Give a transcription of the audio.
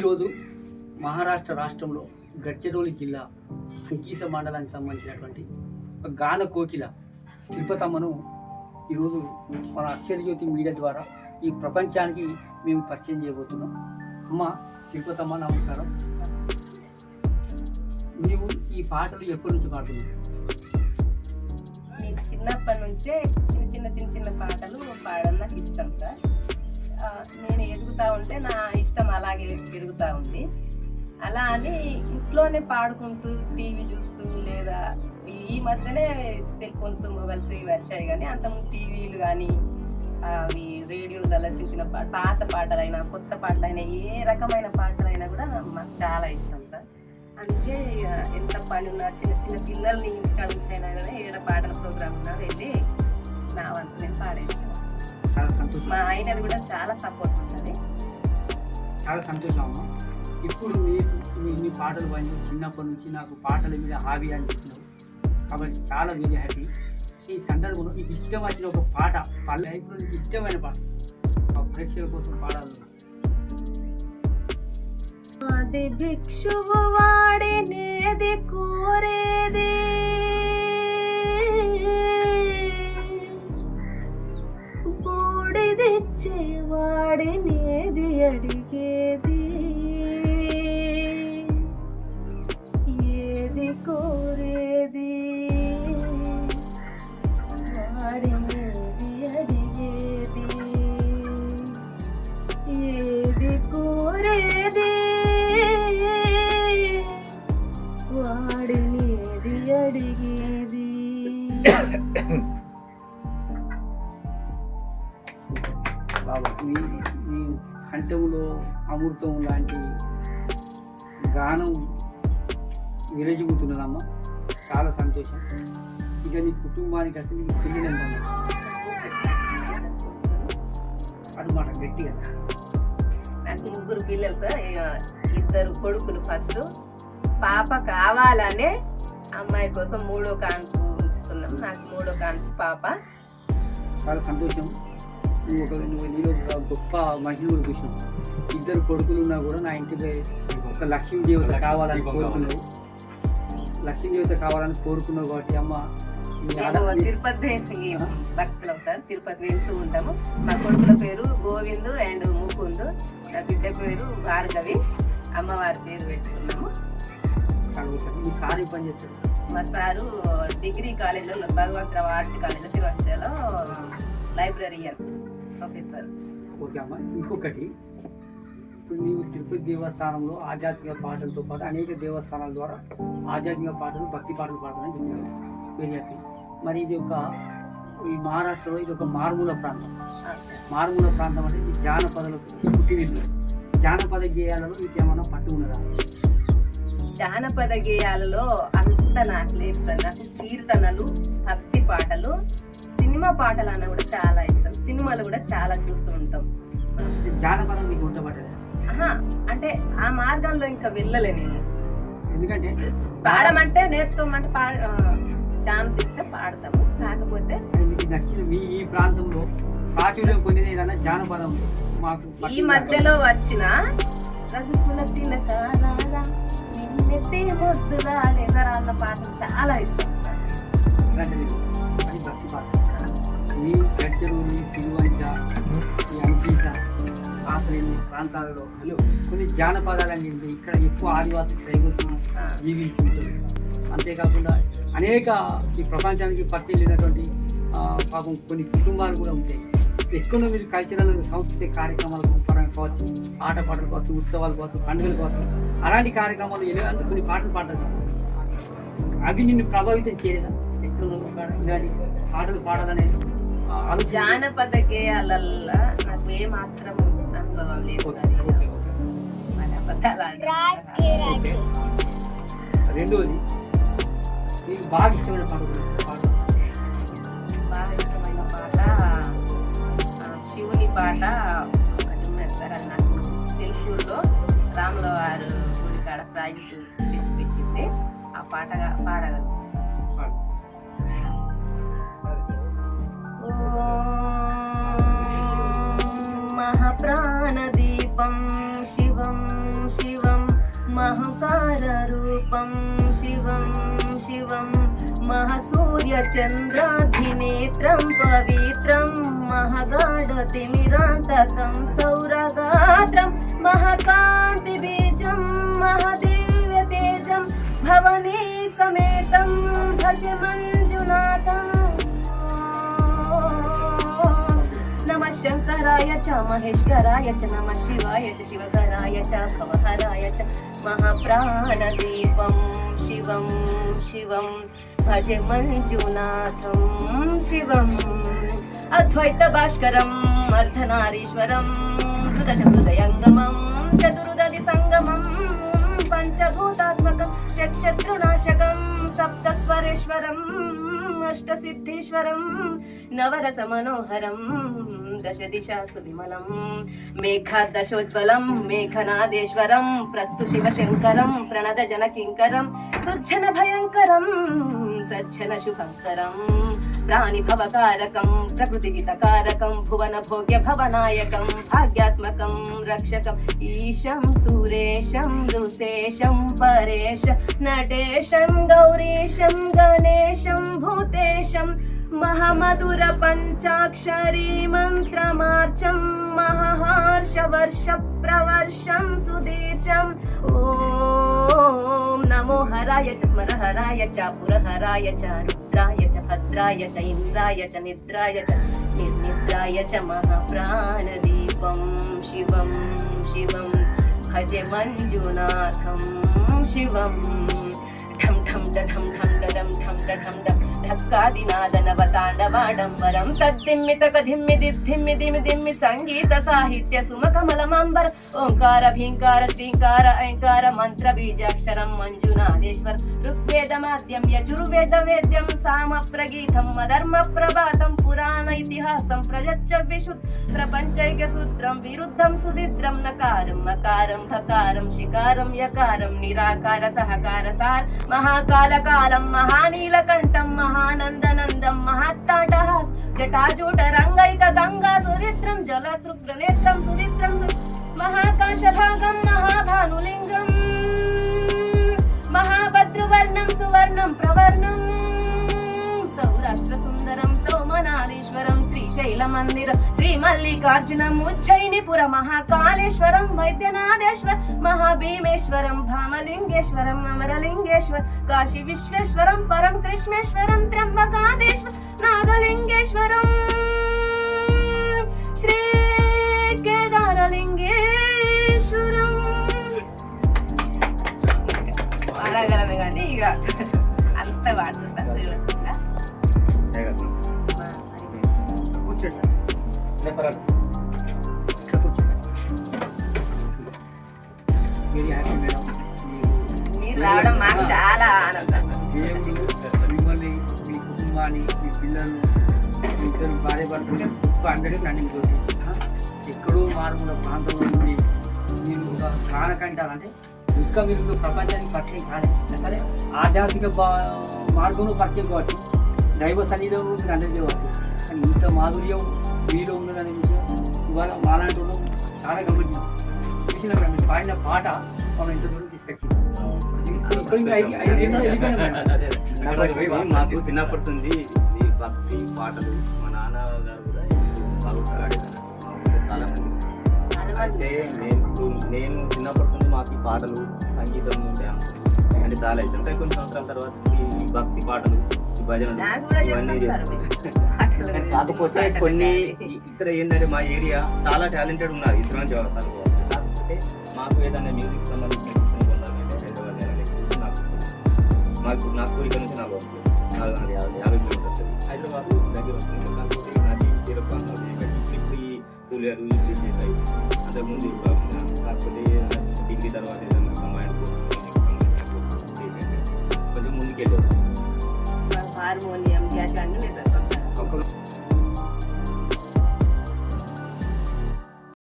ఈరోజు మహారాష్ట్ర రాష్ట్రంలో గడ్చిరోలి జిల్లా అంకీస మండలానికి సంబంధించినటువంటి ఒక గాన కోకిల తిరుపతమ్మను ఈరోజు మన అక్షరజ్యోతి మీడియా ద్వారా ఈ ప్రపంచానికి మేము పరిచయం చేయబోతున్నాం. అమ్మ తిరుపతమ్మ, నమస్కారం. నీవు ఈ పాటలు ఎప్పటి నుంచి పాడుతున్నావు? నేను చిన్నప్పటి నుంచే చిన్న పాటలు పాడడం నాకు ఇష్టం సార్. నేను ఎదుగుతూ ఉంటే నా ఇష్టం అలాగే పెరుగుతూ ఉంది. అలా అని ఇంట్లోనే పాడుకుంటూ టీవీ చూస్తూ, లేదా ఈ మధ్యనే సెల్ ఫోన్స్ మొబైల్స్ ఇవి వచ్చాయి, కానీ అంతకుముందు టీవీలు కానీ అవి రేడియోలలో చిన్న పాత పాటలైనా కొత్త పాటలైనా ఏ రకమైన పాటలైనా కూడా మాకు చాలా ఇష్టం సార్. అందుకే ఎంత పని ఉన్నా చిన్న పిల్లల్ని ఇంటికాడ ఉంచైనా కానీ ఏదైనా పాటల ప్రోగ్రామ్ ఉన్నా వెళ్ళి నా వంతు నేను పాడేస్తాను. చాలా సంతోషం. మా ఆయనది కూడా చాలా సపోర్ట్ ఉంటుంది. చాలా సంతోషం అమ్మ. ఇప్పుడు నీ పాటలు పని చిన్నప్పటి నుంచి నాకు పాటల మీద హాబీ అని చెప్పినావు కాబట్టి చాలా వెరీ హ్యాపీ. ఈ సందర్భంలో నీకు ఇష్టం వచ్చిన ఒక పాట, వాళ్ళ లైఫ్లో నీకు ఇష్టమైన పాట ప్రేక్షకుల కోసం పాడాలి. అది భిక్షువు వాడినేది కోరేది, బూడిదిచ్చే వాడినేది అడిగేది, ఏది కోరేది వాడినేది అడిగేది, ఏది కోరేది వాడినేది అడిగేది. బాబా, నీ కంఠంలో అమృతం లాంటి గానం విరజిగుతున్నదమ్మా. చాలా సంతోషం. ఇక నీ కుటుంబానికి అసలు నీకు పిల్లలు అన్నమాట గట్టిగా. నాకు 3 పిల్లలు సార్. 2 కొడుకులు. ఫస్ట్ పాప కావాలనే అమ్మాయి కోసం 3వ కాన్పు ఉంచుతున్నాం. నాకు 3వ కాన్పు పాప. చాలా సంతోషం. నువ్వు నీలో గొప్ప మనిషిని కూడా చూసినావు. 2 కొడుకులు ఉన్నా కూడా నా ఇంటికి ఒక లక్ష్మీ దేవత కావాలని కోరుకున్నావు. లక్ష్మీ దేవత కావాలని కోరుకున్నావు కాబట్టి అమ్మ తిరుపతి భక్తులం సార్. తిరుపతి వెళ్తూ ఉంటాము. మా కొడుకుల పేరు గోవింద్ అండ్ ముకుంద్. నా బిడ్డ పేరు భార్గవి. అమ్మవారి పేరు పెట్టుకున్నాము. మీ సార్ పని చేస్తారు? మా సారు డిగ్రీ కాలేజీలో భగవంతరావు ఆర్ట్ కాలేజీలో తిరుపతిలో లైబ్రరీయన్ ప్రొఫెసర్. ఓకే అమ్మ. ఇంకొకటి, ఇప్పుడు నీవు తిరుపతి దేవస్థానంలో ఆధ్యాత్మిక పాటలతో పాటు అనేక దేవస్థానాల ద్వారా ఆధ్యాత్మిక పాటలు, భక్తి పాటలు పాడతానని చెప్పారు. Very happy. మరి ఇది ఈ మహారాష్ట్రలో ఇది ఒక మారుమూల ప్రాంతం. మారుమూల ప్రాంతం అంటే ఇది జానపదలకు పుట్టినిల్లు. జానపద గేయాలలో మీకు ఏమన్నా పట్టు ఉన్నదా? జానపద గేయాలలో అంత నాకు లేదు సార్. నాకు కీర్తనలు, భక్తి పాటలు, సినిమా పాటలు అన్న కూడా చాలా ఇష్టం. సినిమాలు కూడా చాలా చూస్తూ ఉంటాం. జానపదం మీకు ఉండబడ్డది? అంటే ఆ మార్గంలో ఇంకా వెళ్ళలే నేను. ఎందుకంటే పాడమంటే నేర్చుకోమంటే ఛాన్స్ ఇస్తే పాడతాము. కాకపోతే మీకు నచ్చిన మీ ఈ ప్రాంతంలో ప్రాచుర్యం పొందిన ఏదైనా జానపదం మాకు ఈ మధ్యలో వచ్చిన రఘుకుల తిలక రారా నిన్నెత్తి ముద్దులా లేదరా అన్న పాట చాలా ఇష్టం సార్. అది భక్తి పాట. మీ గడ్చిరోలి, సిరివంచ, ఈ అంకీస ప్రాంతాలలో కొన్ని జానపదాలు అనేది ఇక్కడ ఎక్కువ ఆదివాసీ ట్రైబల్స్ జీవించుకుంటారు. అంతేకాకుండా అనేక ఈ ప్రపంచానికి పరిచయమైనటువంటి పాపం కొన్ని కుటుంబాలు కూడా ఉంటాయి. ఎక్కువ మీరు కల్చరల్ సాంస్కృతిక కార్యక్రమాల పరంగా కావచ్చు, ఆటపాటలు కావచ్చు, ఉత్సవాలు కావచ్చు, పండుగలు కావచ్చు, అలాంటి కార్యక్రమాలు ఎలాంటి కొన్ని పాటలు పాడతారు. అవి నిన్ను ప్రభావితం చేయలేదా? ఎక్కడ ఇలాంటి పాటలు పాడాలనేది జానపద గేయాలల్లో నాకు ఏ మాత్రం అనుభవం లేదు. రెండోది, నీకు బాగా ఇష్టమైన పాట? బాగా ఇష్టమైన పాట శివుని పాట ఉన్నది సార్. అది నాకు సెల్ఫూర్లో రాముల వారు గుడి కాడ ప్రాజెక్టు తెచ్చిపెట్టింది. ఆ పాట పాడగలను. మహాప్రాణదీపం శివం శివ మహంకార రూపం శివం శివం మహసూర్యచంద్రాధినేత్రం పవిత్రం మహగాఢతిమిరాంతకం సౌరగాత్రం మహకాంతి బీజం మహదివ్యతేజం భవనీ సమేతం భజ మంజునాథం. నమః శంకరాయ చ మహేశ్వరాయ చ నమః శివాయ చ శివకరాయ చ భవహరాయ చ మహాప్రాణదీపం శివం శివం భజ మంజునాథం శివం. అద్వైత భాస్కరం అర్ధనారీశ్వరం హృదయంగమం చతుర్దది సంగమం పంచభూతాత్మకం షట్శత్రునాశకం సప్తస్వరేశ్వరం అష్టసిద్ధీశ్వరం నవరస మనోహరం దశ దిశాసు విమలం మేఘాదశోజ్వలం మేఘనాదేశ్వరం ప్రస్తు శివశంకరం ప్రణద జనకింకరం దుర్జన భయంకరం సజ్జన శుభంకరం ప్రాణి భవకారకం ప్రకృతి హితకారకం భువన భోగ్య భవనాయకం భాగ్యాత్మకం రక్షకం ఈశం సురేశం ఋషేశం పరేశ నటేశం గౌరీశం గణేశం భూతేశం మహామధుర పంచాక్షరీ మంత్రమార్చం మహాహర్ష వర్ష ప్రవర్షం సుదీర్షం. ఓం నమో హరాయ చ స్మరహరాయ చ పురహరాయ చ రుద్రాయ చ భద్రాయ చ ఇంద్రాయ చ నిద్రాయ చ నిర్నిద్రాయ చ మహాప్రాణదీపం శివం శివం భజ మంజునాథం శివం. ఢం ఢం ఢం ఢం ఢం ఢం ఢం ఢం ధక్కాదినాదనవతాండవాడంబరం తద్దిమ్మిత కధిమ్మి దిమ్మి దిమి దిమ్మి సంగీత సాహిత్య సుమకమలమాంబర ఓంకార భీంకార శ్రీంకార ఐంకార మంత్ర బీజాక్షరం మంజునాథేశ్వర ఋగ్వేద మాద్యం యజుర్వేద వేద్యం సామ ప్రగీతం అధర్మ ప్రభాతం పురాణ ఇతిహాసం ప్రజచ్చ విశుద్ధ ప్రపంచైక సూత్రం విరుద్ధం సుదిద్రం నకారం మకారం భకారం శికారం యకారం నిరాకార సహకార సార్ మహాకాలకాలం మహానీలకంఠం మహానందనందం మహత్తాటహాస్ జటాజూట రంగైక గంగా సురిత్రం జలతృగ్రనేత్రం సురిత్రం మహాకాశభాగం మహాభానులింగం మహాభద్రవర్ణం సువర్ణం ప్రవర్ణం సౌరాష్ట్ర సుందరం సోమనాథీశ్వరం శ్రీశైల మందిరం శ్రీ మల్లికార్జునం ఉజ్జయినిపుర మహాకాళేశ్వరం వైద్యనాథేశ్వర మహాభీమేశ్వరం భామలింగేశ్వరం అమరలింగేశ్వర కాశీ విశ్వేశ్వరం పరం కృష్ణేశ్వరం త్ర్యంబకాదేశ్వర నాగలింగేశ్వరం శ్రీ కేదారలింగేశ్వరం. పాడగలమే కానీ ఇక అంత వాడుతుంది కూర్చోండి సార్. మీరు హ్యాపీ మేడం. మీరు రావడం మాకు చాలా ఆనందం. దేవుడు మిమ్మల్ని మీ కుటుంబాన్ని మీ పిల్లలు మీ ఇద్దరు భార్య భర్తలు గొప్ప అందరికీ రన్నింగ్ తోటి ఎక్కడో మారుమూల ప్రాంతంలో నుండి మీరు ఒక ప్రాణకంటారంటే ఇంకా మీరు ప్రపంచానికి పరిచయం కాలేదు సరే ఆధ్యాత్మిక మార్గంలో పరిచయం కావచ్చు దైవ సన్నిధిలో మీరు అందరికీ కావచ్చు కానీ ఇంత మాధుర్యం మీలో ఉన్నదనే విషయం ఇవాళ మాలాంటి వాళ్ళు చాలా గమనించాం మీరు పాడిన పాట మనం ఇంత దూరం తీసుకొచ్చింది. మాకు చిన్నప్పటి నుంచి ఈ భక్తి పాటలు మా నాన్నగారు కూడా బాగా ఆడేదారు చాలా మంది. అయితే నేను చిన్నప్పటి నుంచి మాకు ఈ పాటలు సంగీతం అంటే చాలా ఇష్టం. కానీ కొన్ని సంవత్సరాల తర్వాత ఈ భక్తి పాటలు ఈ భజనలు ఇవన్నీ చేస్తాం. కాకపోతే కొన్ని ఇక్కడ ఏంటంటే మా ఏరియా చాలా టాలెంటెడ్ ఉన్నారు ఇతర జవాబాలు. కాకపోతే మాకు ఏదైనా మ్యూజిక్ సంబంధించిన నాకు కోరిక నుంచి నాకు వస్తుంది 450 కిలోమీటర్స్ హైదరాబాద్ దగ్గర వస్తుంది. కాకపోతే నాకు తీర ప్రాంతాలు ఇప్పుడు ఈ కూలర్ యూజ్ చేసాయి అంతకుముందు కాకపోతే డిగ్రీ తర్వాత ఏదైనా కంబైన్ కోర్స్ కొంచెం ముందుకెళ్ళారు. హార్మోనియం గ్యాస్ అన్నీ